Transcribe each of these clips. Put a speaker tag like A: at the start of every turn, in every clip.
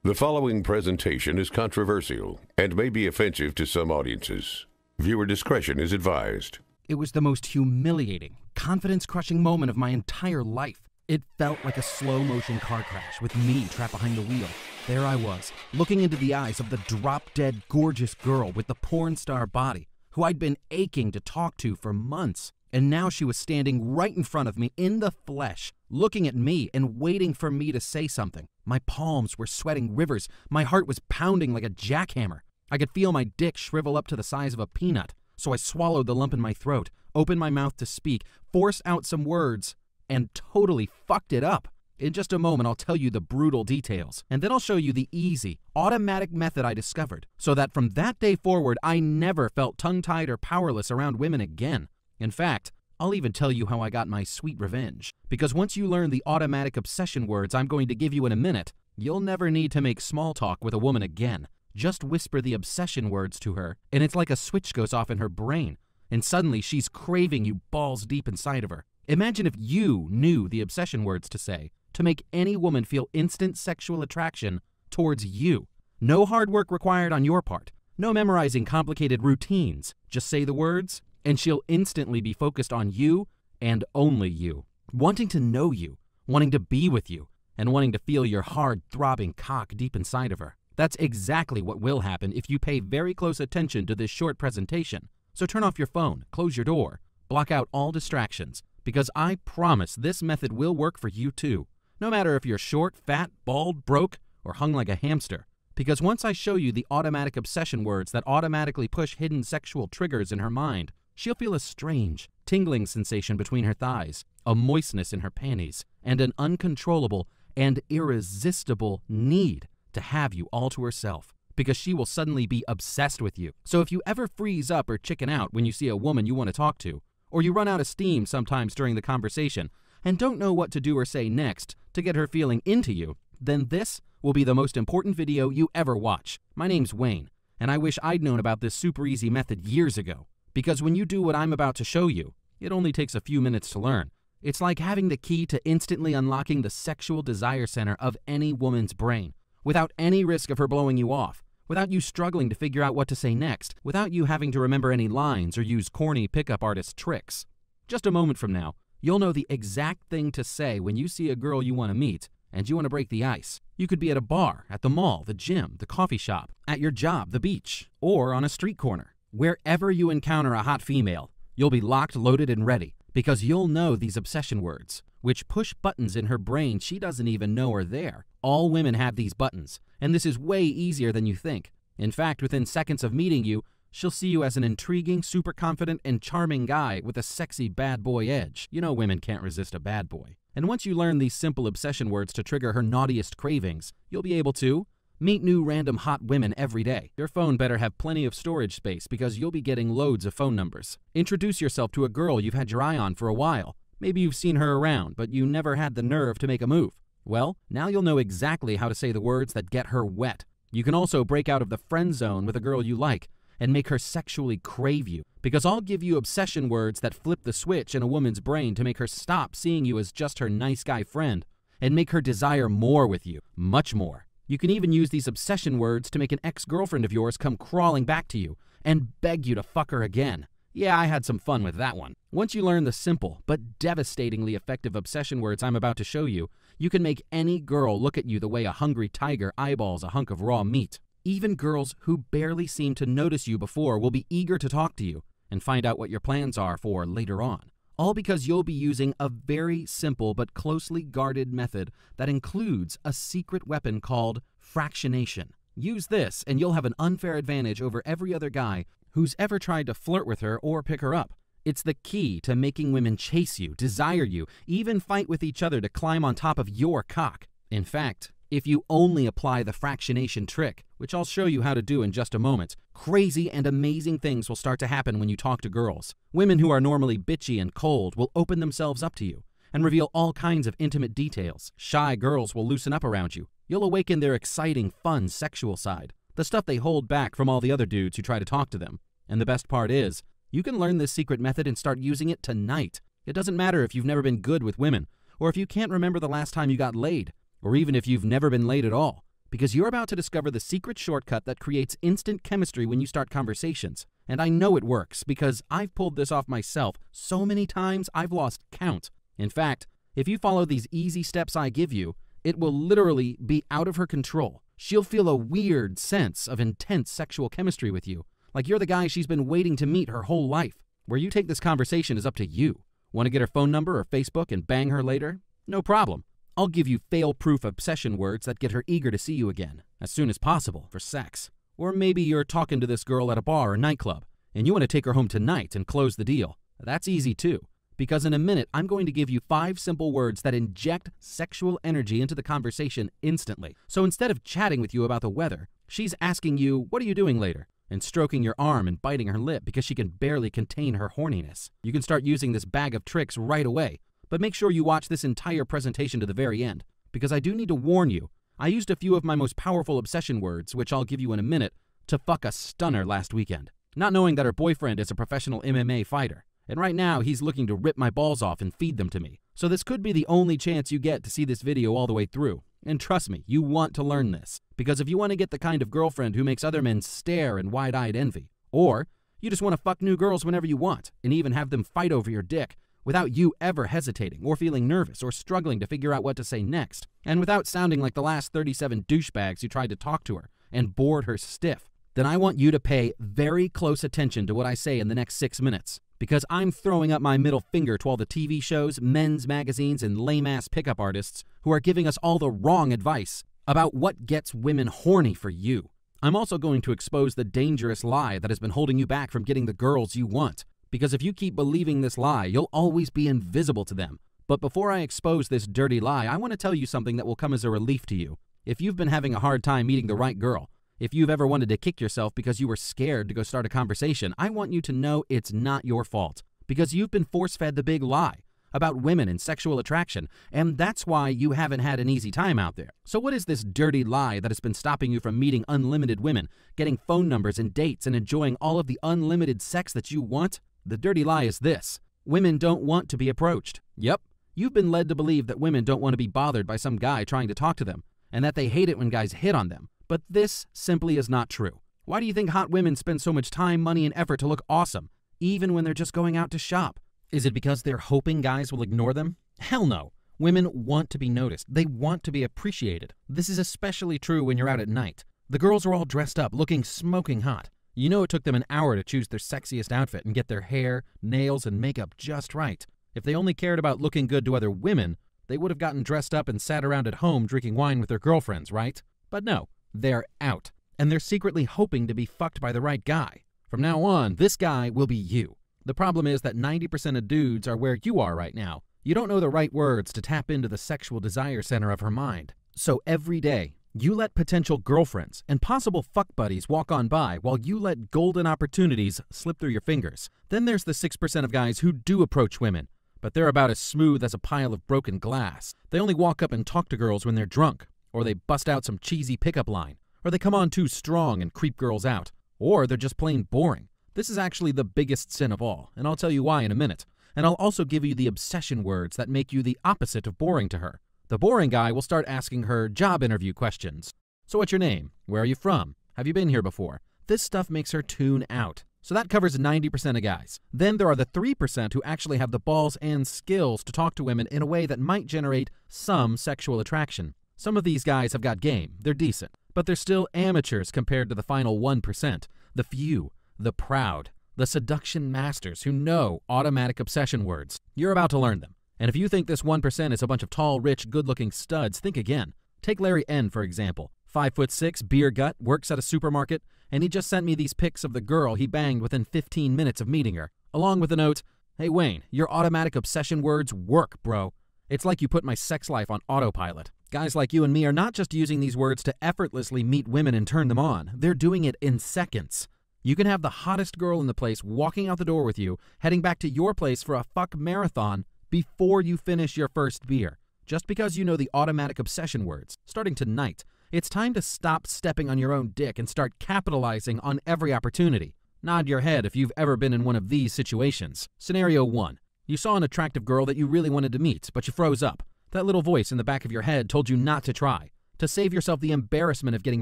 A: The following presentation is controversial and may be offensive to some audiences. Viewer discretion is advised.
B: It was the most humiliating, confidence-crushing moment of my entire life. It felt like a slow-motion car crash with me trapped behind the wheel. There I was, looking into the eyes of the drop-dead gorgeous girl with the porn star body, who I'd been aching to talk to for months. And now she was standing right in front of me in the flesh, looking at me and waiting for me to say something. My palms were sweating rivers. My heart was pounding like a jackhammer. I could feel my dick shrivel up to the size of a peanut. So I swallowed the lump in my throat, opened my mouth to speak, forced out some words, and totally fucked it up. In just a moment, I'll tell you the brutal details, and then I'll show you the easy, automatic method I discovered, so that from that day forward, I never felt tongue-tied or powerless around women again. In fact, I'll even tell you how I got my sweet revenge. Because once you learn the automatic obsession words I'm going to give you in a minute, you'll never need to make small talk with a woman again. Just whisper the obsession words to her, and it's like a switch goes off in her brain, and suddenly she's craving you balls deep inside of her. Imagine if you knew the obsession words to say to make any woman feel instant sexual attraction towards you. No hard work required on your part. No memorizing complicated routines. Just say the words, and she'll instantly be focused on you and only you, wanting to know you, wanting to be with you, and wanting to feel your hard, throbbing cock deep inside of her. That's exactly what will happen if you pay very close attention to this short presentation. So turn off your phone, close your door, block out all distractions, because I promise this method will work for you too. No matter if you're short, fat, bald, broke, or hung like a hamster. Because once I show you the automatic obsession words that automatically push hidden sexual triggers in her mind, she'll feel a strange, tingling sensation between her thighs, a moistness in her panties, and an uncontrollable and irresistible need to have you all to herself, because she will suddenly be obsessed with you. So if you ever freeze up or chicken out when you see a woman you want to talk to, or you run out of steam sometimes during the conversation and don't know what to do or say next to get her feeling into you, then this will be the most important video you ever watch. My name's Wayne, and I wish I'd known about this super easy method years ago. Because when you do what I'm about to show you, it only takes a few minutes to learn. It's like having the key to instantly unlocking the sexual desire center of any woman's brain, without any risk of her blowing you off, without you struggling to figure out what to say next, without you having to remember any lines or use corny pickup artist tricks. Just a moment from now, you'll know the exact thing to say when you see a girl you want to meet and you want to break the ice. You could be at a bar, at the mall, the gym, the coffee shop, at your job, the beach, or on a street corner. Wherever you encounter a hot female, you'll be locked, loaded, and ready, because you'll know these obsession words, which push buttons in her brain she doesn't even know are there. All women have these buttons, and this is way easier than you think. In fact, within seconds of meeting you, she'll see you as an intriguing, super confident, and charming guy with a sexy bad boy edge. You know women can't resist a bad boy. And once you learn these simple obsession words to trigger her naughtiest cravings, you'll be able to meet new random hot women every day. Your phone better have plenty of storage space because you'll be getting loads of phone numbers. Introduce yourself to a girl you've had your eye on for a while. Maybe you've seen her around, but you never had the nerve to make a move. Well, now you'll know exactly how to say the words that get her wet. You can also break out of the friend zone with a girl you like and make her sexually crave you, because I'll give you obsession words that flip the switch in a woman's brain to make her stop seeing you as just her nice guy friend and make her desire more with you, much more. You can even use these obsession words to make an ex-girlfriend of yours come crawling back to you and beg you to fuck her again. Yeah, I had some fun with that one. Once you learn the simple but devastatingly effective obsession words I'm about to show you, you can make any girl look at you the way a hungry tiger eyeballs a hunk of raw meat. Even girls who barely seemed to notice you before will be eager to talk to you and find out what your plans are for later on. All because you'll be using a very simple but closely guarded method that includes a secret weapon called fractionation. Use this and you'll have an unfair advantage over every other guy who's ever tried to flirt with her or pick her up. It's the key to making women chase you, desire you, even fight with each other to climb on top of your cock. In fact, if you only apply the fractionation trick, which I'll show you how to do in just a moment, crazy and amazing things will start to happen when you talk to girls. Women who are normally bitchy and cold will open themselves up to you and reveal all kinds of intimate details. Shy girls will loosen up around you. You'll awaken their exciting, fun, sexual side, the stuff they hold back from all the other dudes who try to talk to them. And the best part is, you can learn this secret method and start using it tonight. It doesn't matter if you've never been good with women, or if you can't remember the last time you got laid, or even if you've never been laid at all, because you're about to discover the secret shortcut that creates instant chemistry when you start conversations. And I know it works because I've pulled this off myself so many times I've lost count. In fact, if you follow these easy steps I give you, it will literally be out of her control. She'll feel a weird sense of intense sexual chemistry with you, like you're the guy she's been waiting to meet her whole life. Where you take this conversation is up to you. Want to get her phone number or Facebook and bang her later? No problem. I'll give you fail-proof obsession words that get her eager to see you again, as soon as possible, for sex. Or maybe you're talking to this girl at a bar or nightclub, and you want to take her home tonight and close the deal. That's easy too, because in a minute I'm going to give you 5 simple words that inject sexual energy into the conversation instantly. So instead of chatting with you about the weather, she's asking you, "What are you doing later?" and stroking your arm and biting her lip because she can barely contain her horniness. You can start using this bag of tricks right away, but make sure you watch this entire presentation to the very end, because I do need to warn you, I used a few of my most powerful obsession words, which I'll give you in a minute, to fuck a stunner last weekend, not knowing that her boyfriend is a professional MMA fighter. And right now, he's looking to rip my balls off and feed them to me. So this could be the only chance you get to see this video all the way through. And trust me, you want to learn this. Because if you want to get the kind of girlfriend who makes other men stare in wide-eyed envy, or you just want to fuck new girls whenever you want, and even have them fight over your dick, without you ever hesitating or feeling nervous or struggling to figure out what to say next, and without sounding like the last 37 douchebags who tried to talk to her and bored her stiff, then I want you to pay very close attention to what I say in the next 6 minutes. Because I'm throwing up my middle finger to all the TV shows, men's magazines, and lame-ass pickup artists who are giving us all the wrong advice about what gets women horny for you. I'm also going to expose the dangerous lie that has been holding you back from getting the girls you want. Because if you keep believing this lie, you'll always be invisible to them. But before I expose this dirty lie, I want to tell you something that will come as a relief to you. If you've been having a hard time meeting the right girl, if you've ever wanted to kick yourself because you were scared to go start a conversation, I want you to know it's not your fault. Because you've been force-fed the big lie about women and sexual attraction, and that's why you haven't had an easy time out there. So what is this dirty lie that has been stopping you from meeting unlimited women, getting phone numbers and dates, and enjoying all of the unlimited sex that you want? The dirty lie is this: women don't want to be approached. Yep, you've been led to believe that women don't want to be bothered by some guy trying to talk to them, and that they hate it when guys hit on them. But this simply is not true. Why do you think hot women spend so much time, money, and effort to look awesome, even when they're just going out to shop? Is it because they're hoping guys will ignore them? Hell no. Women want to be noticed. They want to be appreciated. This is especially true when you're out at night. The girls are all dressed up, looking smoking hot. You know it took them an hour to choose their sexiest outfit and get their hair, nails, and makeup just right. If they only cared about looking good to other women, they would have gotten dressed up and sat around at home drinking wine with their girlfriends, right? But no. They're out, and they're secretly hoping to be fucked by the right guy. From now on, this guy will be you. The problem is that 90% of dudes are where you are right now. You don't know the right words to tap into the sexual desire center of her mind. So every day, you let potential girlfriends and possible fuck buddies walk on by while you let golden opportunities slip through your fingers. Then there's the 6% of guys who do approach women, but they're about as smooth as a pile of broken glass. They only walk up and talk to girls when they're drunk, or they bust out some cheesy pickup line, or they come on too strong and creep girls out, or they're just plain boring. This is actually the biggest sin of all, and I'll tell you why in a minute. And I'll also give you the obsession words that make you the opposite of boring to her. The boring guy will start asking her job interview questions. So what's your name? Where are you from? Have you been here before? This stuff makes her tune out. So that covers 90% of guys. Then there are the 3% who actually have the balls and skills to talk to women in a way that might generate some sexual attraction. Some of these guys have got game, they're decent, but they're still amateurs compared to the final 1%, the few, the proud, the seduction masters who know automatic obsession words. You're about to learn them. And if you think this 1% is a bunch of tall, rich, good-looking studs, think again. Take Larry N, for example. 5'6", beer gut, works at a supermarket, and he just sent me these pics of the girl he banged within 15 minutes of meeting her, along with a note, "Hey Wayne, your automatic obsession words work, bro. It's like you put my sex life on autopilot." Guys like you and me are not just using these words to effortlessly meet women and turn them on. They're doing it in seconds. You can have the hottest girl in the place walking out the door with you, heading back to your place for a fuck marathon before you finish your first beer. Just because you know the automatic obsession words. Starting tonight, it's time to stop stepping on your own dick and start capitalizing on every opportunity. Nod your head if you've ever been in one of these situations. Scenario 1. You saw an attractive girl that you really wanted to meet, but you froze up. That little voice in the back of your head told you not to try. to save yourself the embarrassment of getting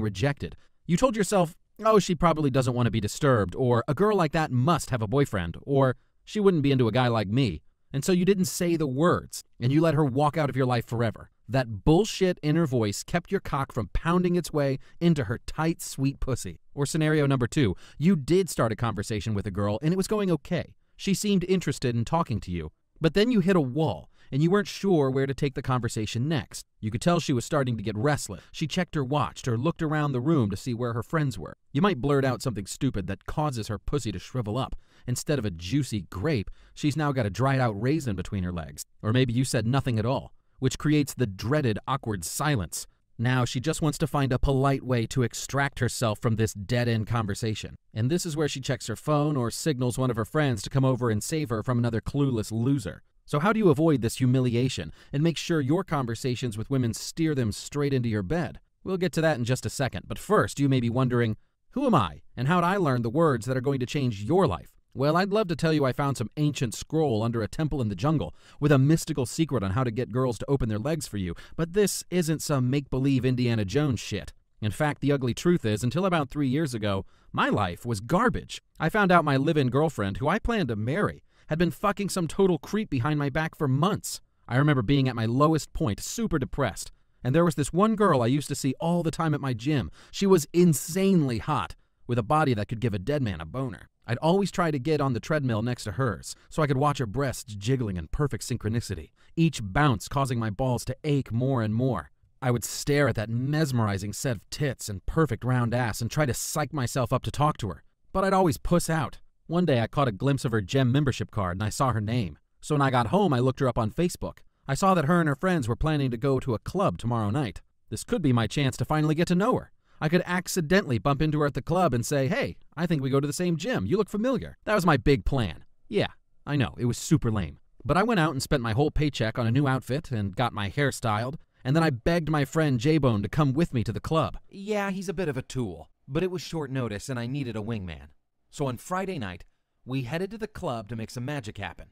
B: rejected. You told yourself, oh, she probably doesn't want to be disturbed, or a girl like that must have a boyfriend, or she wouldn't be into a guy like me. And so you didn't say the words, and you let her walk out of your life forever. That bullshit inner voice kept your cock from pounding its way into her tight, sweet pussy. Or scenario number 2, you did start a conversation with a girl and it was going okay. She seemed interested in talking to you, but then you hit a wall and you weren't sure where to take the conversation next. You could tell she was starting to get restless. She checked her watch or looked around the room to see where her friends were. You might blurt out something stupid that causes her pussy to shrivel up. Instead of a juicy grape, she's now got a dried out raisin between her legs. Or maybe you said nothing at all, which creates the dreaded awkward silence. Now she just wants to find a polite way to extract herself from this dead-end conversation. And this is where she checks her phone or signals one of her friends to come over and save her from another clueless loser. So how do you avoid this humiliation and make sure your conversations with women steer them straight into your bed? We'll get to that in just a second, but first you may be wondering, who am I and how'd I learn the words that are going to change your life? Well, I'd love to tell you I found some ancient scroll under a temple in the jungle with a mystical secret on how to get girls to open their legs for you, but this isn't some make-believe Indiana Jones shit. In fact, the ugly truth is, until about 3 years ago, my life was garbage. I found out my live-in girlfriend, who I planned to marry, had been fucking some total creep behind my back for months. I remember being at my lowest point, super depressed, and there was this one girl I used to see all the time at my gym. She was insanely hot, with a body that could give a dead man a boner. I'd always try to get on the treadmill next to hers, so I could watch her breasts jiggling in perfect synchronicity, each bounce causing my balls to ache more and more. I would stare at that mesmerizing set of tits and perfect round ass and try to psych myself up to talk to her, but I'd always puss out. One day I caught a glimpse of her gym membership card and I saw her name. So when I got home, I looked her up on Facebook. I saw that her and her friends were planning to go to a club tomorrow night. This could be my chance to finally get to know her. I could accidentally bump into her at the club and say, hey, I think we go to the same gym. You look familiar. That was my big plan. Yeah, I know, it was super lame. But I went out and spent my whole paycheck on a new outfit and got my hair styled, and then I begged my friend J-Bone to come with me to the club. Yeah, he's a bit of a tool, but it was short notice and I needed a wingman. So on Friday night, we headed to the club to make some magic happen.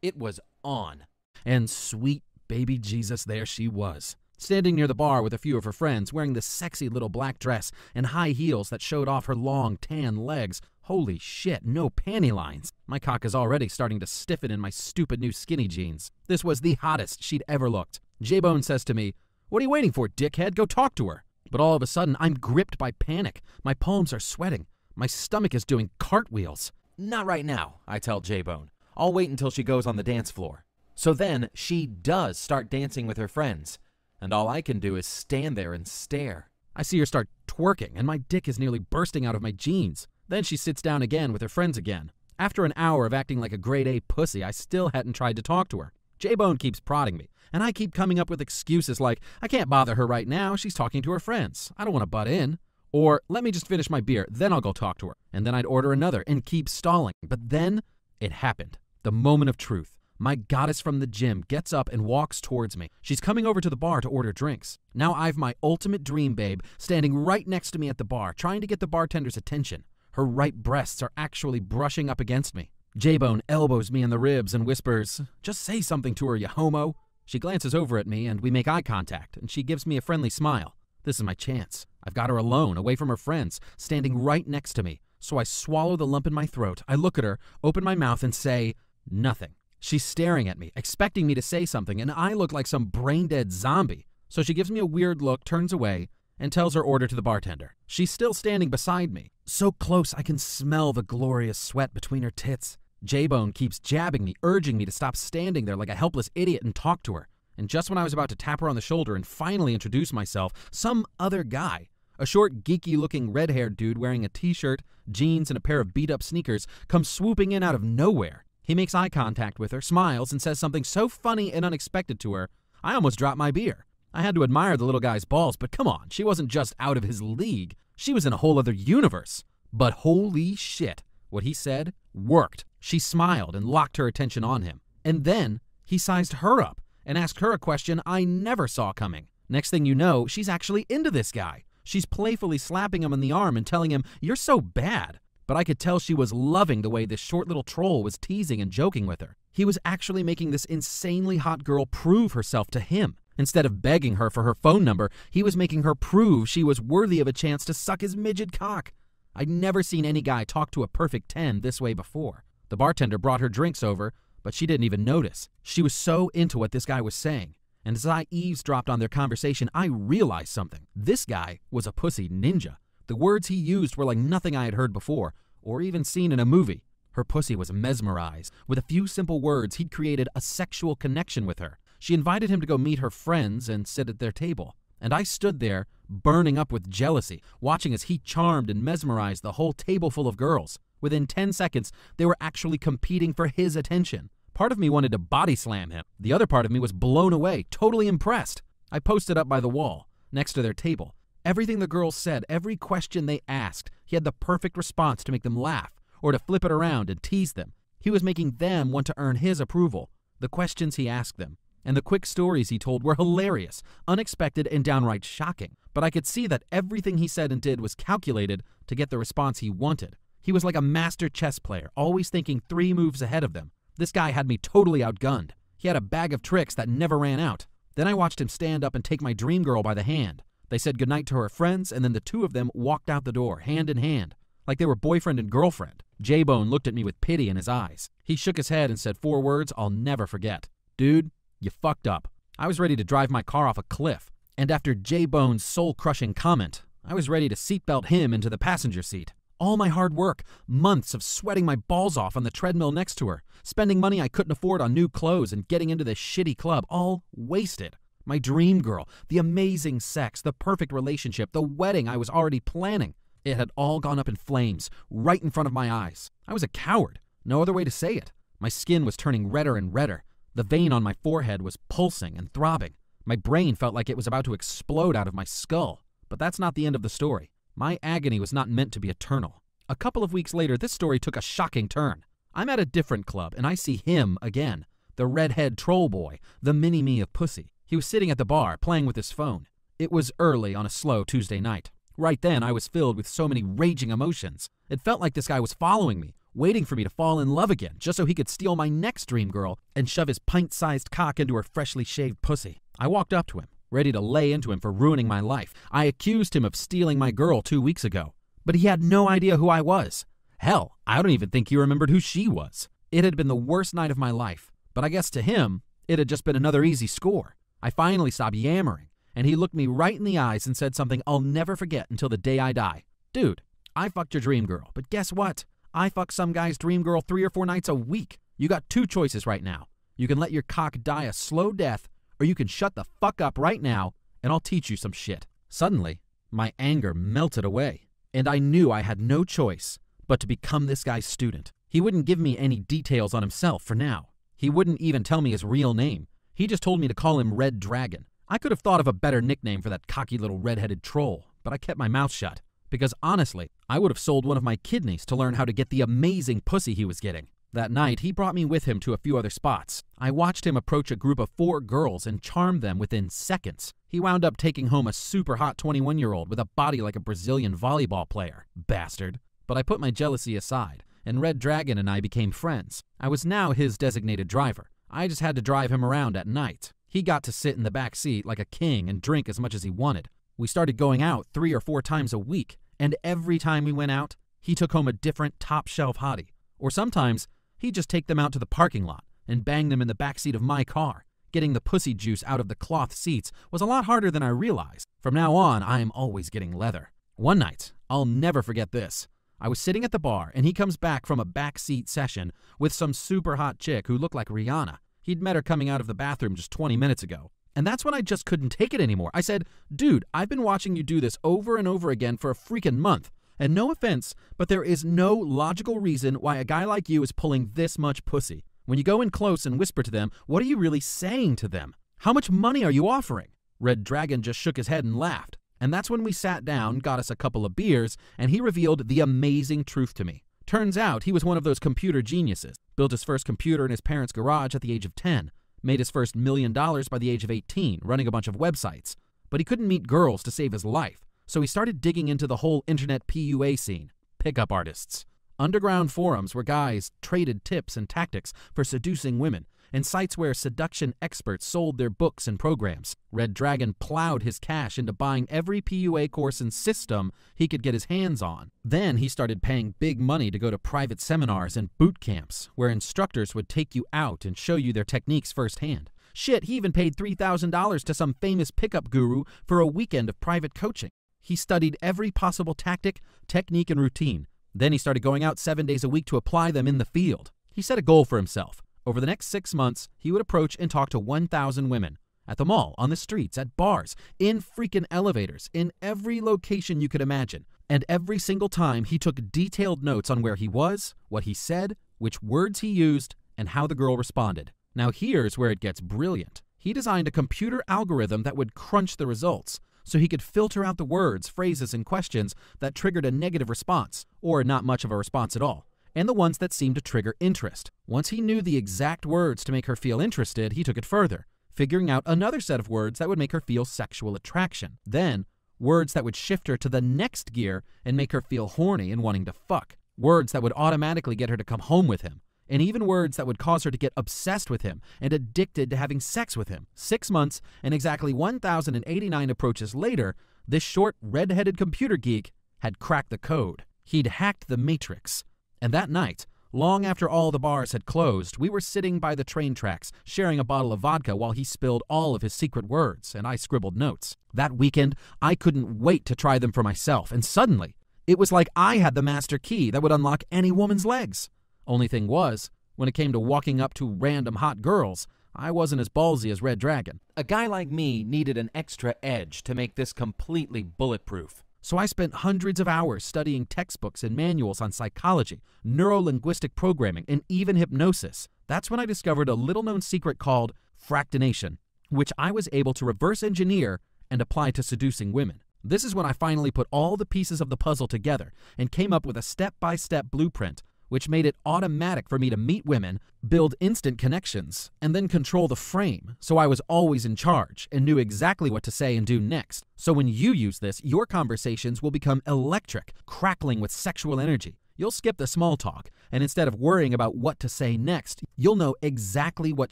B: It was on. And sweet baby Jesus, there she was, standing near the bar with a few of her friends, wearing this sexy little black dress and high heels that showed off her long, tan legs. Holy shit, no panty lines. My cock is already starting to stiffen in my stupid new skinny jeans. This was the hottest she'd ever looked. J-Bone says to me, what are you waiting for, dickhead? Go talk to her. But all of a sudden, I'm gripped by panic. My palms are sweating. My stomach is doing cartwheels. Not right now, I tell J-Bone. I'll wait until she goes on the dance floor. So then, she does start dancing with her friends, and all I can do is stand there and stare. I see her start twerking, and my dick is nearly bursting out of my jeans. Then she sits down again with her friends again. After an hour of acting like a grade A pussy, I still hadn't tried to talk to her. J-Bone keeps prodding me, and I keep coming up with excuses like, I can't bother her right now, she's talking to her friends. I don't want to butt in. Or, let me just finish my beer, then I'll go talk to her. And then I'd order another and keep stalling. But then, it happened. The moment of truth. My goddess from the gym gets up and walks towards me. She's coming over to the bar to order drinks. Now I've my ultimate dream babe standing right next to me at the bar, trying to get the bartender's attention. Her right breasts are actually brushing up against me. J-Bone elbows me in the ribs and whispers, just say something to her, you homo. She glances over at me and we make eye contact, and she gives me a friendly smile. This is my chance. I've got her alone, away from her friends, standing right next to me. So I swallow the lump in my throat. I look at her, open my mouth, and say, nothing. She's staring at me, expecting me to say something, and I look like some brain-dead zombie. So she gives me a weird look, turns away, and tells her order to the bartender. She's still standing beside me, so close I can smell the glorious sweat between her tits. J-Bone keeps jabbing me, urging me to stop standing there like a helpless idiot and talk to her. And just when I was about to tap her on the shoulder and finally introduce myself, some other guy, a short, geeky-looking red-haired dude wearing a t-shirt, jeans, and a pair of beat-up sneakers, comes swooping in out of nowhere. He makes eye contact with her, smiles, and says something so funny and unexpected to her, I almost dropped my beer. I had to admire the little guy's balls, but come on, she wasn't just out of his league. She was in a whole other universe. But holy shit, what he said worked. She smiled and locked her attention on him. And then he sized her up and asked her a question I never saw coming. Next thing you know, she's actually into this guy. She's playfully slapping him on the arm and telling him, you're so bad. But I could tell she was loving the way this short little troll was teasing and joking with her. He was actually making this insanely hot girl prove herself to him. Instead of begging her for her phone number, he was making her prove she was worthy of a chance to suck his midget cock. I'd never seen any guy talk to a perfect 10 this way before. The bartender brought her drinks over, but she didn't even notice. She was so into what this guy was saying. And as I eavesdropped on their conversation, I realized something. This guy was a pussy ninja. The words he used were like nothing I had heard before, or even seen in a movie. Her pussy was mesmerized. With a few simple words, he'd created a sexual connection with her. She invited him to go meet her friends and sit at their table. And I stood there, burning up with jealousy, watching as he charmed and mesmerized the whole table full of girls. Within 10 seconds, they were actually competing for his attention. Part of me wanted to body slam him. The other part of me was blown away, totally impressed. I posted up by the wall, next to their table. Everything the girls said, every question they asked, he had the perfect response to make them laugh, or to flip it around and tease them. He was making them want to earn his approval. The questions he asked them, and the quick stories he told were hilarious, unexpected, and downright shocking. But I could see that everything he said and did was calculated to get the response he wanted. He was like a master chess player, always thinking 3 moves ahead of them. This guy had me totally outgunned. He had a bag of tricks that never ran out. Then I watched him stand up and take my dream girl by the hand. They said goodnight to her friends, and then the two of them walked out the door, hand in hand, like they were boyfriend and girlfriend. J-Bone looked at me with pity in his eyes. He shook his head and said 4 words I'll never forget. Dude, you fucked up. I was ready to drive my car off a cliff. And after J-Bone's soul-crushing comment, I was ready to seatbelt him into the passenger seat. All my hard work, months of sweating my balls off on the treadmill next to her, spending money I couldn't afford on new clothes and getting into this shitty club, all wasted. My dream girl, the amazing sex, the perfect relationship, the wedding I was already planning. It had all gone up in flames, right in front of my eyes. I was a coward. No other way to say it. My skin was turning redder and redder. The vein on my forehead was pulsing and throbbing. My brain felt like it was about to explode out of my skull. But that's not the end of the story. My agony was not meant to be eternal. A couple of weeks later, this story took a shocking turn. I'm at a different club, and I see him again. The redhead troll boy, the mini-me of pussy. He was sitting at the bar, playing with his phone. It was early on a slow Tuesday night. Right then, I was filled with so many raging emotions. It felt like this guy was following me, waiting for me to fall in love again, just so he could steal my next dream girl and shove his pint-sized cock into her freshly shaved pussy. I walked up to him, ready to lay into him for ruining my life. I accused him of stealing my girl 2 weeks ago, but he had no idea who I was. Hell, I don't even think he remembered who she was. It had been the worst night of my life, but I guess to him, it had just been another easy score. I finally stopped yammering, and he looked me right in the eyes and said something I'll never forget until the day I die. Dude, I fucked your dream girl, but guess what? I fuck some guy's dream girl 3 or 4 nights a week. You got 2 choices right now. You can let your cock die a slow death, or you can shut the fuck up right now, and I'll teach you some shit. Suddenly, my anger melted away, and I knew I had no choice but to become this guy's student. He wouldn't give me any details on himself for now. He wouldn't even tell me his real name. He just told me to call him Red Dragon. I could have thought of a better nickname for that cocky little red-headed troll, but I kept my mouth shut. Because honestly, I would have sold one of my kidneys to learn how to get the amazing pussy he was getting. That night, he brought me with him to a few other spots. I watched him approach a group of 4 girls and charm them within seconds. He wound up taking home a super hot 21-year-old with a body like a Brazilian volleyball player. Bastard. But I put my jealousy aside, and Red Dragon and I became friends. I was now his designated driver. I just had to drive him around at night. He got to sit in the back seat like a king and drink as much as he wanted. We started going out 3 or 4 times a week, and every time we went out, he took home a different top-shelf hottie. Or sometimes, he'd just take them out to the parking lot and bang them in the backseat of my car. Getting the pussy juice out of the cloth seats was a lot harder than I realized. From now on, I am always getting leather. One night, I'll never forget this. I was sitting at the bar, and he comes back from a backseat session with some super hot chick who looked like Rihanna. He'd met her coming out of the bathroom just 20 minutes ago. And that's when I just couldn't take it anymore. I said, dude, I've been watching you do this over and over again for a freaking month. And no offense, but there is no logical reason why a guy like you is pulling this much pussy. When you go in close and whisper to them, what are you really saying to them? How much money are you offering? Red Dragon just shook his head and laughed. And that's when we sat down, got us a couple of beers, and he revealed the amazing truth to me. Turns out he was one of those computer geniuses. Built his first computer in his parents' garage at the age of 10. Made his first $1 million by the age of 18, running a bunch of websites. But he couldn't meet girls to save his life, so he started digging into the whole internet PUA scene. Pickup artists. Underground forums where guys traded tips and tactics for seducing women, and sites where seduction experts sold their books and programs. Red Dragon plowed his cash into buying every PUA course and system he could get his hands on. Then he started paying big money to go to private seminars and boot camps, where instructors would take you out and show you their techniques firsthand. Shit, he even paid $3,000 to some famous pickup guru for a weekend of private coaching. He studied every possible tactic, technique, and routine. Then he started going out 7 days a week to apply them in the field. He set a goal for himself. Over the next 6 months, he would approach and talk to 1,000 women. At the mall, on the streets, at bars, in freaking elevators, in every location you could imagine. And every single time, he took detailed notes on where he was, what he said, which words he used, and how the girl responded. Now here's where it gets brilliant. He designed a computer algorithm that would crunch the results, so he could filter out the words, phrases, and questions that triggered a negative response, or not much of a response at all, and the ones that seemed to trigger interest. Once he knew the exact words to make her feel interested, he took it further, figuring out another set of words that would make her feel sexual attraction. Then, words that would shift her to the next gear and make her feel horny and wanting to fuck. Words that would automatically get her to come home with him. And even words that would cause her to get obsessed with him and addicted to having sex with him. 6 months and exactly 1,089 approaches later, this short, red-headed computer geek had cracked the code. He'd hacked the Matrix. And that night, long after all the bars had closed, we were sitting by the train tracks, sharing a bottle of vodka while he spilled all of his secret words, and I scribbled notes. That weekend, I couldn't wait to try them for myself, and suddenly, it was like I had the master key that would unlock any woman's legs. Only thing was, when it came to walking up to random hot girls, I wasn't as ballsy as Red Dragon. A guy like me needed an extra edge to make this completely bulletproof. So I spent hundreds of hours studying textbooks and manuals on psychology, neuro-linguistic programming, and even hypnosis. That's when I discovered a little-known secret called fractination, which I was able to reverse engineer and apply to seducing women. This is when I finally put all the pieces of the puzzle together and came up with a step-by-step blueprint, which made it automatic for me to meet women, build instant connections, and then control the frame, so I was always in charge and knew exactly what to say and do next. So when you use this, your conversations will become electric, crackling with sexual energy. You'll skip the small talk, and instead of worrying about what to say next, you'll know exactly what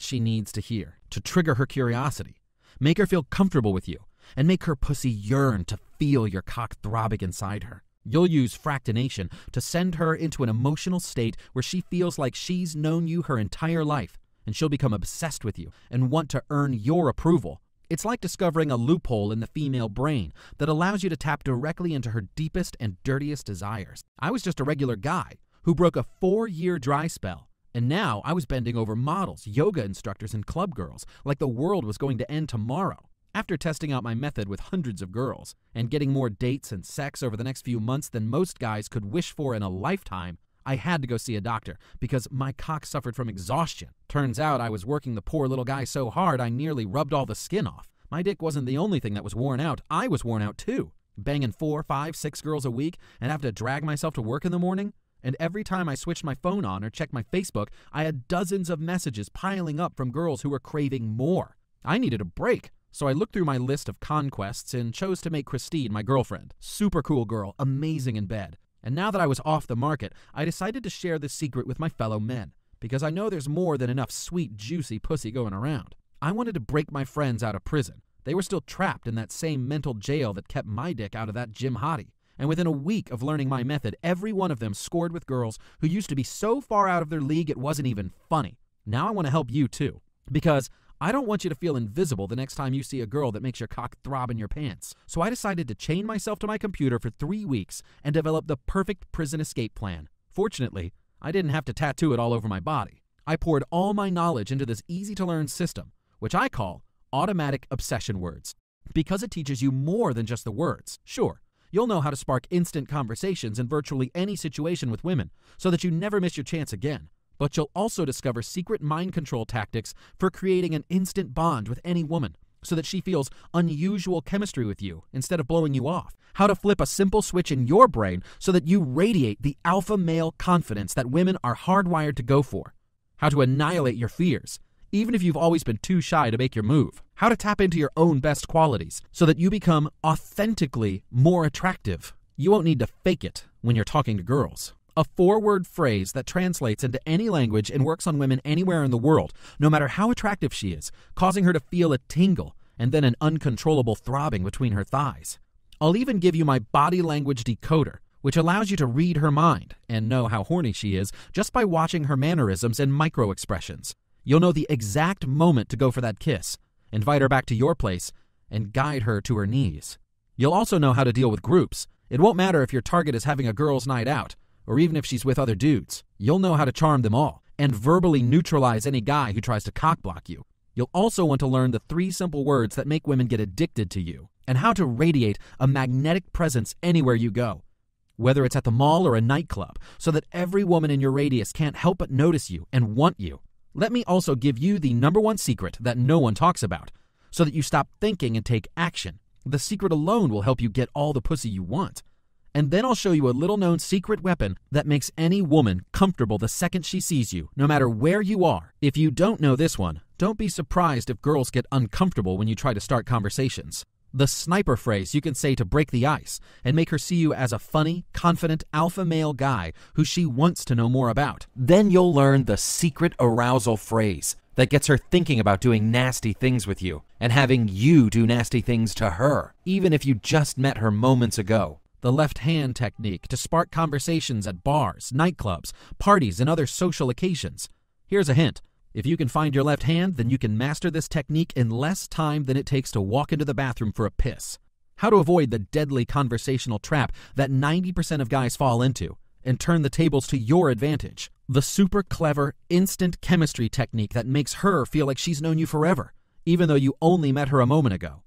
B: she needs to hear to trigger her curiosity, make her feel comfortable with you, and make her pussy yearn to feel your cock throbbing inside her. You'll use fractination to send her into an emotional state where she feels like she's known you her entire life, and she'll become obsessed with you and want to earn your approval. It's like discovering a loophole in the female brain that allows you to tap directly into her deepest and dirtiest desires. I was just a regular guy who broke a 4-year dry spell, and now I was bending over models, yoga instructors, and club girls like the world was going to end tomorrow. After testing out my method with hundreds of girls and getting more dates and sex over the next few months than most guys could wish for in a lifetime, I had to go see a doctor because my cock suffered from exhaustion. Turns out I was working the poor little guy so hard I nearly rubbed all the skin off. My dick wasn't the only thing that was worn out. I was worn out too. Banging 4, 5, 6 girls a week and have to drag myself to work in the morning. And every time I switched my phone on or checked my Facebook, I had dozens of messages piling up from girls who were craving more. I needed a break. So I looked through my list of conquests and chose to make Christine my girlfriend. Super cool girl, amazing in bed. And now that I was off the market, I decided to share this secret with my fellow men, because I know there's more than enough sweet, juicy pussy going around. I wanted to break my friends out of prison. They were still trapped in that same mental jail that kept my dick out of that gym hottie. And within a week of learning my method, every one of them scored with girls who used to be so far out of their league it wasn't even funny. Now I want to help you too, because I don't want you to feel invisible the next time you see a girl that makes your cock throb in your pants. So I decided to chain myself to my computer for 3 weeks and develop the perfect prison escape plan. Fortunately, I didn't have to tattoo it all over my body. I poured all my knowledge into this easy-to-learn system, which I call automatic obsession words, because it teaches you more than just the words. Sure, you'll know how to spark instant conversations in virtually any situation with women so that you never miss your chance again. But you'll also discover secret mind control tactics for creating an instant bond with any woman so that she feels unusual chemistry with you instead of blowing you off. How to flip a simple switch in your brain so that you radiate the alpha male confidence that women are hardwired to go for. How to annihilate your fears, even if you've always been too shy to make your move. How to tap into your own best qualities so that you become authentically more attractive. You won't need to fake it when you're talking to girls. A 4-word phrase that translates into any language and works on women anywhere in the world, no matter how attractive she is, causing her to feel a tingle and then an uncontrollable throbbing between her thighs. I'll even give you my body language decoder, which allows you to read her mind and know how horny she is just by watching her mannerisms and micro-expressions. You'll know the exact moment to go for that kiss, invite her back to your place, and guide her to her knees. You'll also know how to deal with groups. It won't matter if your target is having a girls' night out, or even if she's with other dudes. You'll know how to charm them all and verbally neutralize any guy who tries to cockblock you. You'll also want to learn the 3 simple words that make women get addicted to you and how to radiate a magnetic presence anywhere you go, whether it's at the mall or a nightclub, so that every woman in your radius can't help but notice you and want you. Let me also give you the #1 secret that no one talks about, so that you stop thinking and take action. The secret alone will help you get all the pussy you want. And then I'll show you a little-known secret weapon that makes any woman comfortable the second she sees you, no matter where you are. If you don't know this one, don't be surprised if girls get uncomfortable when you try to start conversations. The sniper phrase you can say to break the ice and make her see you as a funny, confident alpha male guy who she wants to know more about. Then you'll learn the secret arousal phrase that gets her thinking about doing nasty things with you and having you do nasty things to her, even if you just met her moments ago. The left hand technique to spark conversations at bars, nightclubs, parties, and other social occasions. Here's a hint. If you can find your left hand, then you can master this technique in less time than it takes to walk into the bathroom for a piss. How to avoid the deadly conversational trap that 90% of guys fall into and turn the tables to your advantage. The super clever instant chemistry technique that makes her feel like she's known you forever, even though you only met her a moment ago.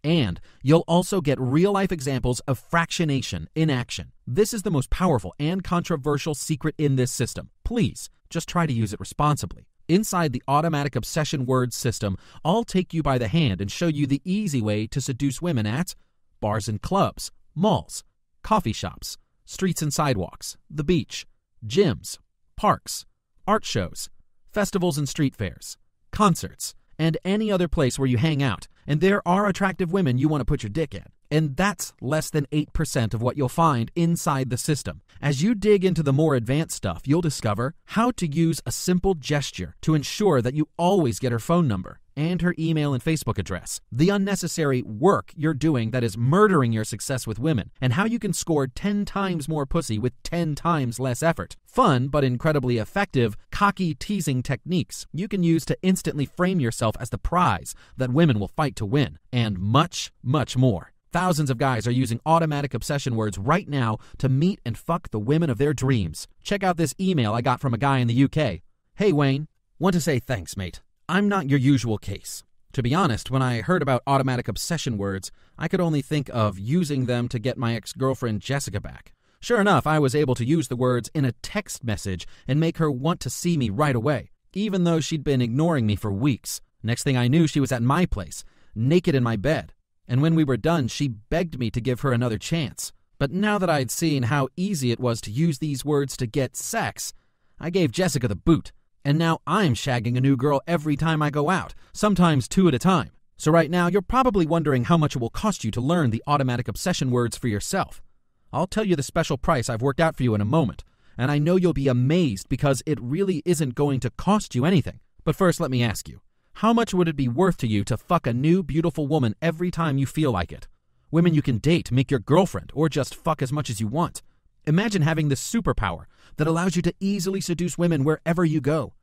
B: And you'll also get real-life examples of fractionation in action. This is the most powerful and controversial secret in this system. Please, just try to use it responsibly. Inside the automatic obsession words system, I'll take you by the hand and show you the easy way to seduce women at bars and clubs, malls, coffee shops, streets and sidewalks, the beach, gyms, parks, art shows, festivals and street fairs, concerts, and any other place where you hang out, and there are attractive women you want to put your dick in. And that's less than 8% of what you'll find inside the system. As you dig into the more advanced stuff, you'll discover how to use a simple gesture to ensure that you always get her phone number and her email and Facebook address, the unnecessary work you're doing that is murdering your success with women, and how you can score 10 times more pussy with 10 times less effort. Fun, but incredibly effective, cocky teasing techniques you can use to instantly frame yourself as the prize that women will fight to win, and much, much more. Thousands of guys are using automatic obsession words right now to meet and fuck the women of their dreams. Check out this email I got from a guy in the UK. Hey Wayne, want to say thanks, mate. I'm not your usual case. To be honest, when I heard about automatic obsession words, I could only think of using them to get my ex-girlfriend Jessica back. Sure enough, I was able to use the words in a text message and make her want to see me right away, even though she'd been ignoring me for weeks. Next thing I knew, she was at my place, naked in my bed. And when we were done, she begged me to give her another chance. But now that I'd seen how easy it was to use these words to get sex, I gave Jessica the boot. And now I'm shagging a new girl every time I go out, sometimes 2 at a time. So right now, you're probably wondering how much it will cost you to learn the automatic obsession words for yourself. I'll tell you the special price I've worked out for you in a moment, and I know you'll be amazed because it really isn't going to cost you anything. But first, let me ask you. How much would it be worth to you to fuck a new, beautiful woman every time you feel like it? Women you can date, make your girlfriend, or just fuck as much as you want. Imagine having this superpower that allows you to easily seduce women wherever you go.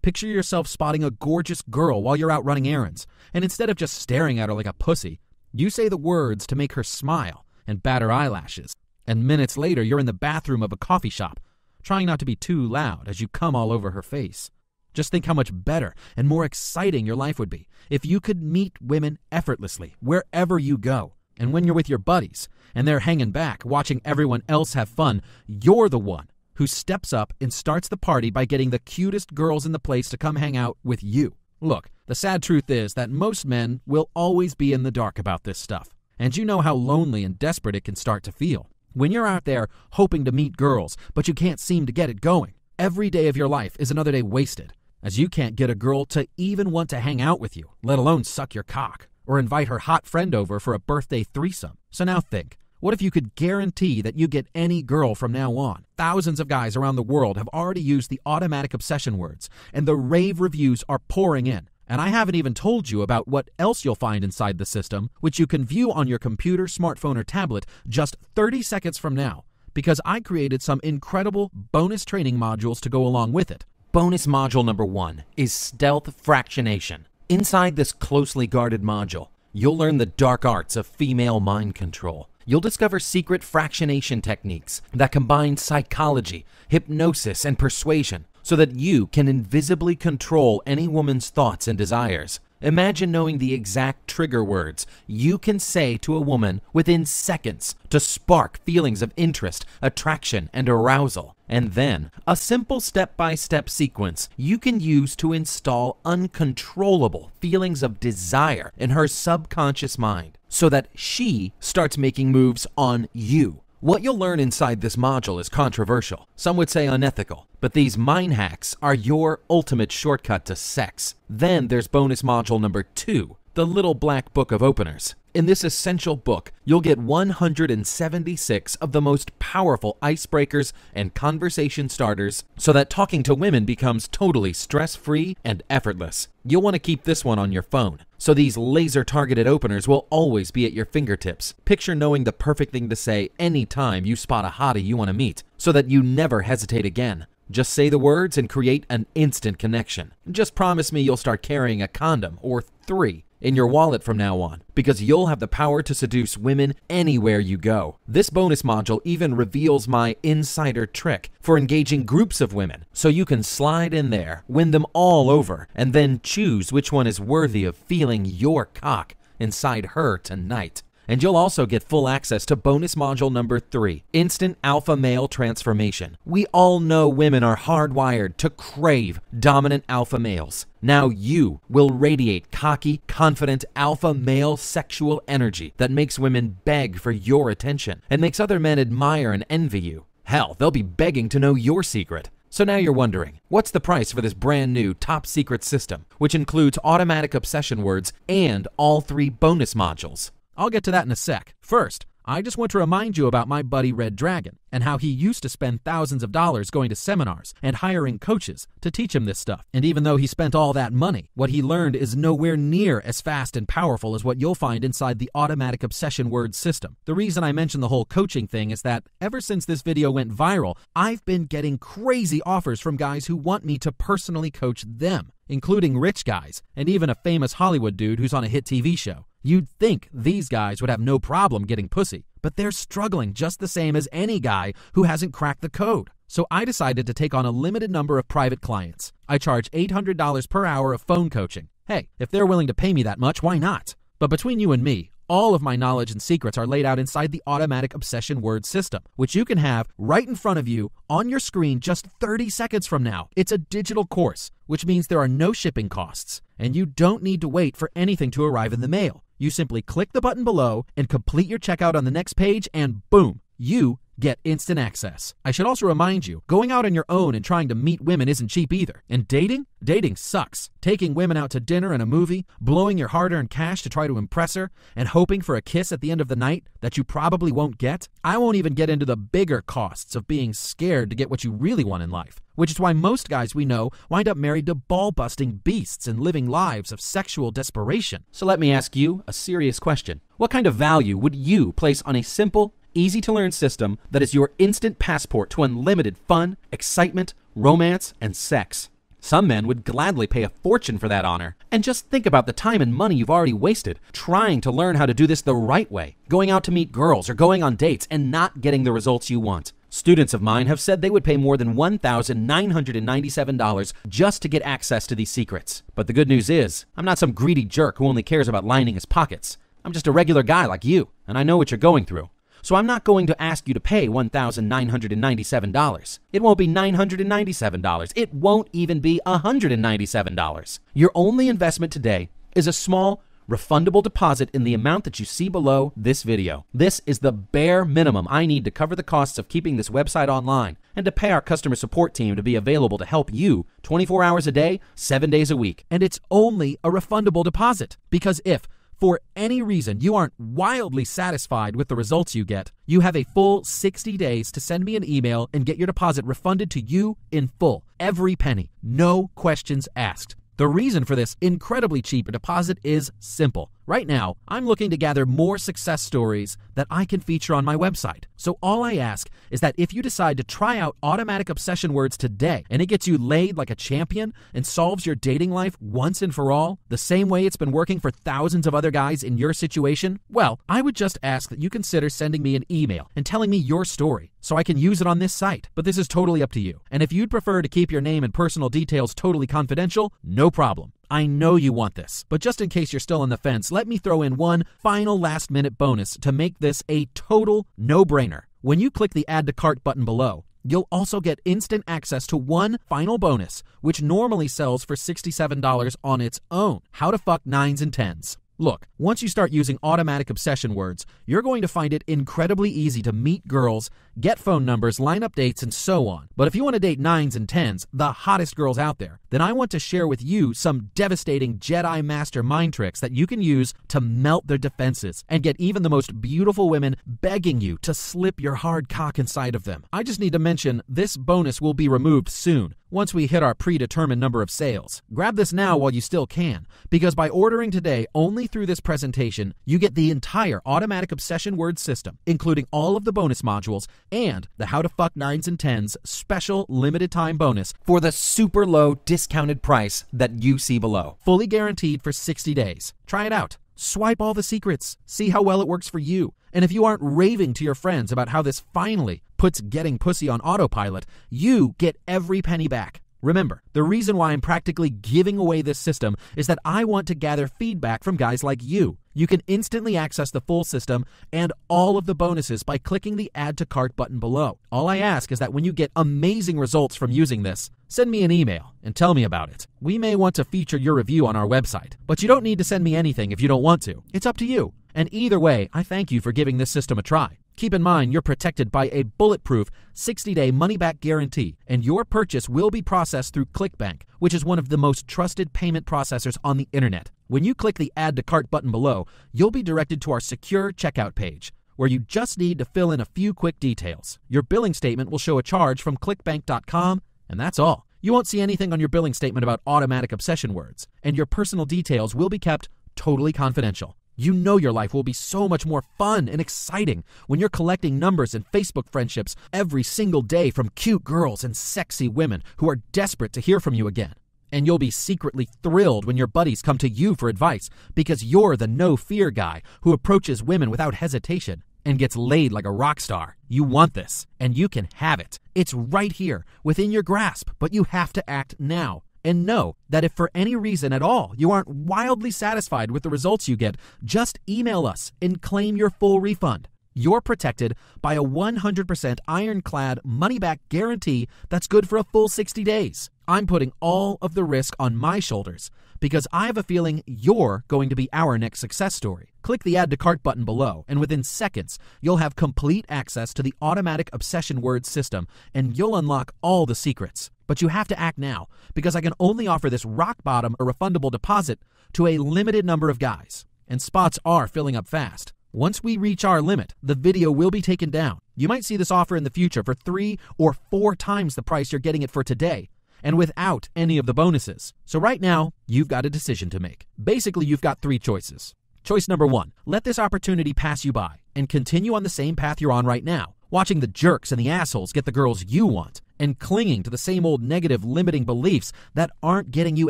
B: Picture yourself spotting a gorgeous girl while you're out running errands, and instead of just staring at her like a pussy, you say the words to make her smile and bat her eyelashes. And minutes later, you're in the bathroom of a coffee shop, trying not to be too loud as you come all over her face. Just think how much better and more exciting your life would be if you could meet women effortlessly wherever you go. And when you're with your buddies and they're hanging back watching everyone else have fun, you're the one who steps up and starts the party by getting the cutest girls in the place to come hang out with you. Look, the sad truth is that most men will always be in the dark about this stuff. And you know how lonely and desperate it can start to feel. When you're out there hoping to meet girls, but you can't seem to get it going, every day of your life is another day wasted, as you can't get a girl to even want to hang out with you, let alone suck your cock, or invite her hot friend over for a birthday threesome. So now think, What if you could guarantee that you get any girl from now on? Thousands of guys around the world have already used the automatic obsession words, and the rave reviews are pouring in. And I haven't even told you about what else you'll find inside the system, which you can view on your computer, smartphone, or tablet just 30 seconds from now, because I created some incredible bonus training modules to go along with it. Bonus module number 1 is Stealth Fractionation. Inside this closely guarded module, you'll learn the dark arts of female mind control. You'll discover secret fractionation techniques that combine psychology, hypnosis, and persuasion so that you can invisibly control any woman's thoughts and desires. Imagine knowing the exact trigger words you can say to a woman within seconds to spark feelings of interest, attraction, and arousal. And then, a simple step-by-step sequence you can use to install uncontrollable feelings of desire in her subconscious mind so that she starts making moves on you. What you'll learn inside this module is controversial, some would say unethical, but these mind hacks are your ultimate shortcut to sex. Then there's bonus module number 2, the Little Black Book of Openers. In this essential book, you'll get 176 of the most powerful icebreakers and conversation starters so that talking to women becomes totally stress-free and effortless. You'll want to keep this one on your phone, so these laser-targeted openers will always be at your fingertips. Picture knowing the perfect thing to say anytime you spot a hottie you want to meet, so that you never hesitate again. Just say the words and create an instant connection. Just promise me you'll start carrying a condom, or 3, in your wallet from now on, because you'll have the power to seduce women anywhere you go. This bonus module even reveals my insider trick for engaging groups of women, so you can slide in there, win them all over, and then choose which one is worthy of feeling your cock inside her tonight. And you'll also get full access to bonus module number 3, Instant Alpha Male Transformation. We all know women are hardwired to crave dominant alpha males. Now you will radiate cocky, confident alpha male sexual energy that makes women beg for your attention and makes other men admire and envy you. Hell, they'll be begging to know your secret. So now you're wondering, what's the price for this brand new top secret system, which includes automatic obsession words and all 3 bonus modules? I'll get to that in a sec. First, I just want to remind you about my buddy Red Dragon and how he used to spend thousands of dollars going to seminars and hiring coaches to teach him this stuff. And even though he spent all that money, what he learned is nowhere near as fast and powerful as what you'll find inside the automatic obsession word system. The reason I mention the whole coaching thing is that ever since this video went viral, I've been getting crazy offers from guys who want me to personally coach them, including rich guys and even a famous Hollywood dude who's on a hit TV show. You'd think these guys would have no problem getting pussy, but they're struggling just the same as any guy who hasn't cracked the code. So I decided to take on a limited number of private clients. I charge $800 per hour of phone coaching. Hey, if they're willing to pay me that much, why not? But between you and me, all of my knowledge and secrets are laid out inside the automatic obsession word system, which you can have right in front of you on your screen just 30 seconds from now. It's a digital course, which means there are no shipping costs, and you don't need to wait for anything to arrive in the mail. You simply click the button below and complete your checkout on the next page, and boom, you get instant access. I should also remind you, going out on your own and trying to meet women isn't cheap either. And dating sucks. Taking women out to dinner and a movie, blowing your hard-earned cash to try to impress her, and hoping for a kiss at the end of the night that you probably won't get. I won't even get into the bigger costs of being scared to get what you really want in life, which is why most guys we know wind up married to ball-busting beasts and living lives of sexual desperation. So let me ask you a serious question. What kind of value would you place on a simple, easy-to-learn system that is your instant passport to unlimited fun, excitement, romance, and sex? Some men would gladly pay a fortune for that honor. And just think about the time and money you've already wasted trying to learn how to do this the right way, going out to meet girls or going on dates and not getting the results you want. Students of mine have said they would pay more than $1,997 just to get access to these secrets. But the good news is, I'm not some greedy jerk who only cares about lining his pockets. I'm just a regular guy like you, and I know what you're going through. So I'm not going to ask you to pay $1,997. It won't be $997. It won't even be $197. Your only investment today is a small, refundable deposit in the amount that you see below this video. This is the bare minimum I need to cover the costs of keeping this website online and to pay our customer support team to be available to help you 24 hours a day, 7 days a week. And it's only a refundable deposit, because if for any reason you aren't wildly satisfied with the results you get, you have a full 60 days to send me an email and get your deposit refunded to you in full. Every penny. No questions asked. The reason for this incredibly cheap deposit is simple. Right now, I'm looking to gather more success stories that I can feature on my website. So all I ask is that if you decide to try out automatic obsession words today and it gets you laid like a champion and solves your dating life once and for all, the same way it's been working for thousands of other guys in your situation, well, I would just ask that you consider sending me an email and telling me your story so I can use it on this site. But this is totally up to you. And if you'd prefer to keep your name and personal details totally confidential, no problem. I know you want this, but just in case you're still on the fence, let me throw in one final last-minute bonus to make this a total no-brainer. When you click the Add to Cart button below, you'll also get instant access to one final bonus, which normally sells for $67 on its own. How to fuck 9s and 10s. Look, once you start using automatic obsession words, you're going to find it incredibly easy to meet girls, get phone numbers, line up dates, and so on. But if you want to date 9s and 10s, the hottest girls out there, then I want to share with you some devastating Jedi Master mind tricks that you can use to melt their defenses and get even the most beautiful women begging you to slip your hard cock inside of them. I just need to mention this bonus will be removed soon, once we hit our predetermined number of sales. Grab this now while you still can, because by ordering today only through this presentation, you get the entire automatic obsession word system, including all of the bonus modules and the How to Fuck 9s and 10s special limited time bonus for the super low discounted price that you see below. Fully guaranteed for 60 days. Try it out. Swipe all the secrets. See how well it works for you. And if you aren't raving to your friends about how this finally puts getting pussy on autopilot, you get every penny back. Remember, the reason why I'm practically giving away this system is that I want to gather feedback from guys like you. You can instantly access the full system and all of the bonuses by clicking the Add to Cart button below. All I ask is that when you get amazing results from using this, send me an email and tell me about it. We may want to feature your review on our website, but you don't need to send me anything if you don't want to. It's up to you. And either way, I thank you for giving this system a try. Keep in mind, you're protected by a bulletproof 60-day money-back guarantee, and your purchase will be processed through ClickBank, which is one of the most trusted payment processors on the internet. When you click the Add to Cart button below, you'll be directed to our secure checkout page, where you just need to fill in a few quick details. Your billing statement will show a charge from clickbank.com, and that's all. You won't see anything on your billing statement about automatic obsession words, and your personal details will be kept totally confidential. You know your life will be so much more fun and exciting when you're collecting numbers and Facebook friendships every single day from cute girls and sexy women who are desperate to hear from you again. And you'll be secretly thrilled when your buddies come to you for advice because you're the no-fear guy who approaches women without hesitation and gets laid like a rock star. You want this, and you can have it. It's right here within your grasp, but you have to act now. And know that if for any reason at all you aren't wildly satisfied with the results you get, just email us and claim your full refund. You're protected by a 100% ironclad money-back guarantee that's good for a full 60 days. I'm putting all of the risk on my shoulders because I have a feeling you're going to be our next success story. Click the Add to Cart button below, and within seconds, you'll have complete access to the automatic obsession word system, and you'll unlock all the secrets. But you have to act now, because I can only offer this rock-bottom or refundable deposit to a limited number of guys, and spots are filling up fast. Once we reach our limit, the video will be taken down. You might see this offer in the future for 3 or 4 times the price you're getting it for today, and without any of the bonuses. So right now, you've got a decision to make. Basically, you've got 3 choices. Choice number 1, let this opportunity pass you by and continue on the same path you're on right now, watching the jerks and the assholes get the girls you want, and clinging to the same old negative limiting beliefs that aren't getting you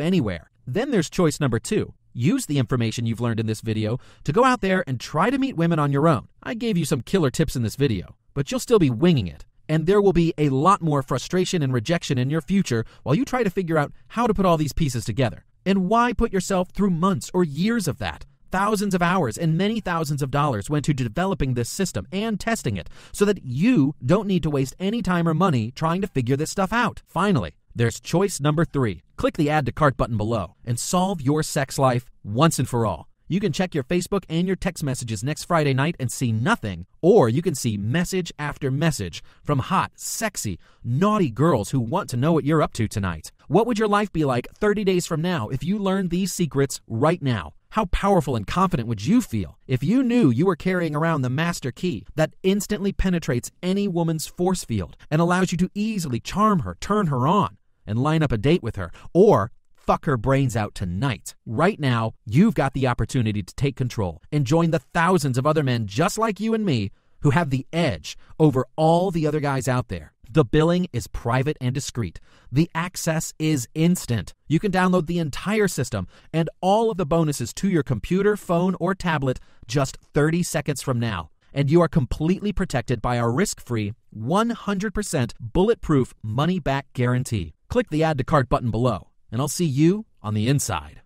B: anywhere. Then there's choice number 2. Use the information you've learned in this video to go out there and try to meet women on your own. I gave you some killer tips in this video, but you'll still be winging it. And there will be a lot more frustration and rejection in your future while you try to figure out how to put all these pieces together. And why put yourself through months or years of that? Thousands of hours and many thousands of dollars went to developing this system and testing it so that you don't need to waste any time or money trying to figure this stuff out. Finally, there's choice number 3. Click the Add to Cart button below and solve your sex life once and for all. You can check your Facebook and your text messages next Friday night and see nothing, or you can see message after message from hot, sexy, naughty girls who want to know what you're up to tonight. What would your life be like 30 days from now if you learned these secrets right now? How powerful and confident would you feel if you knew you were carrying around the master key that instantly penetrates any woman's force field and allows you to easily charm her, turn her on, and line up a date with her, or fuck her brains out tonight? Right now, you've got the opportunity to take control and join the thousands of other men just like you and me who have the edge over all the other guys out there. The billing is private and discreet. The access is instant. You can download the entire system and all of the bonuses to your computer, phone, or tablet just 30 seconds from now. And you are completely protected by our risk-free, 100% bulletproof money-back guarantee. Click the Add to Cart button below, and I'll see you on the inside.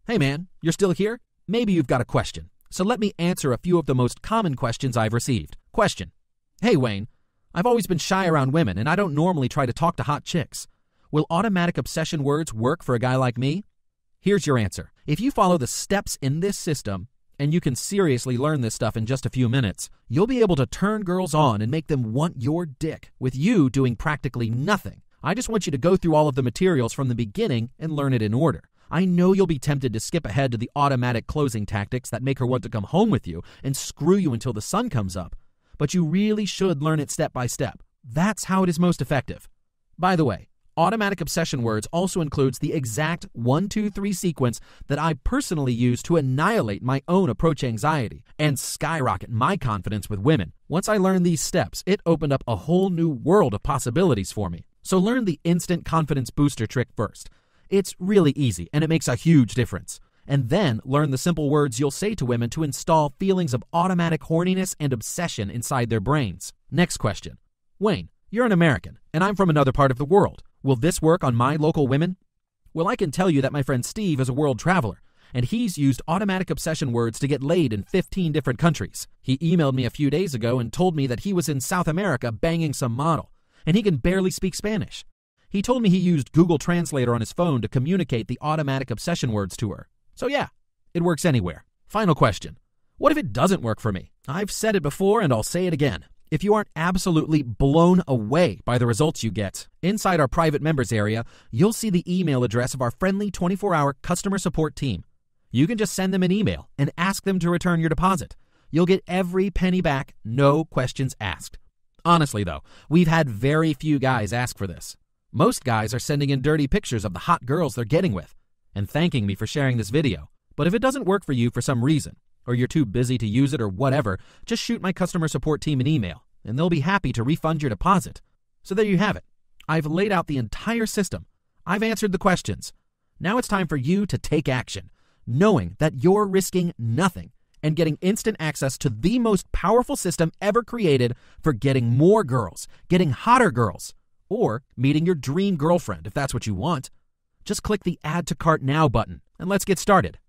B: Hey man, you're still here? Maybe you've got a question. So let me answer a few of the most common questions I've received. Question: Hey Wayne, I've always been shy around women and I don't normally try to talk to hot chicks. Will automatic obsession words work for a guy like me? Here's your answer. If you follow the steps in this system, and you can seriously learn this stuff in just a few minutes, you'll be able to turn girls on and make them want your dick, with you doing practically nothing. I just want you to go through all of the materials from the beginning and learn it in order. I know you'll be tempted to skip ahead to the automatic closing tactics that make her want to come home with you and screw you until the sun comes up. But you really should learn it step by step. That's how it is most effective. By the way, automatic obsession words also includes the exact 1, 2, 3 sequence that I personally use to annihilate my own approach anxiety and skyrocket my confidence with women. Once I learned these steps, it opened up a whole new world of possibilities for me. So learn the instant confidence booster trick first. It's really easy and it makes a huge difference. And then learn the simple words you'll say to women to install feelings of automatic horniness and obsession inside their brains. Next question. Wayne, you're an American and I'm from another part of the world. Will this work on my local women? Well, I can tell you that my friend Steve is a world traveler, and he's used automatic obsession words to get laid in 15 different countries. He emailed me a few days ago and told me that he was in South America banging some model, and he can barely speak Spanish. He told me he used Google Translator on his phone to communicate the automatic obsession words to her. So yeah, it works anywhere. Final question. What if it doesn't work for me? I've said it before and I'll say it again. If you aren't absolutely blown away by the results you get, inside our private members area, you'll see the email address of our friendly 24-hour customer support team. You can just send them an email and ask them to return your deposit. You'll get every penny back, no questions asked. Honestly though, we've had very few guys ask for this. Most guys are sending in dirty pictures of the hot girls they're getting with and thanking me for sharing this video. But if it doesn't work for you for some reason, or you're too busy to use it or whatever, just shoot my customer support team an email, and they'll be happy to refund your deposit. So there you have it. I've laid out the entire system. I've answered the questions. Now it's time for you to take action, knowing that you're risking nothing and getting instant access to the most powerful system ever created for getting more girls, getting hotter girls, or meeting your dream girlfriend if that's what you want. Just click the Add to Cart Now button, and let's get started.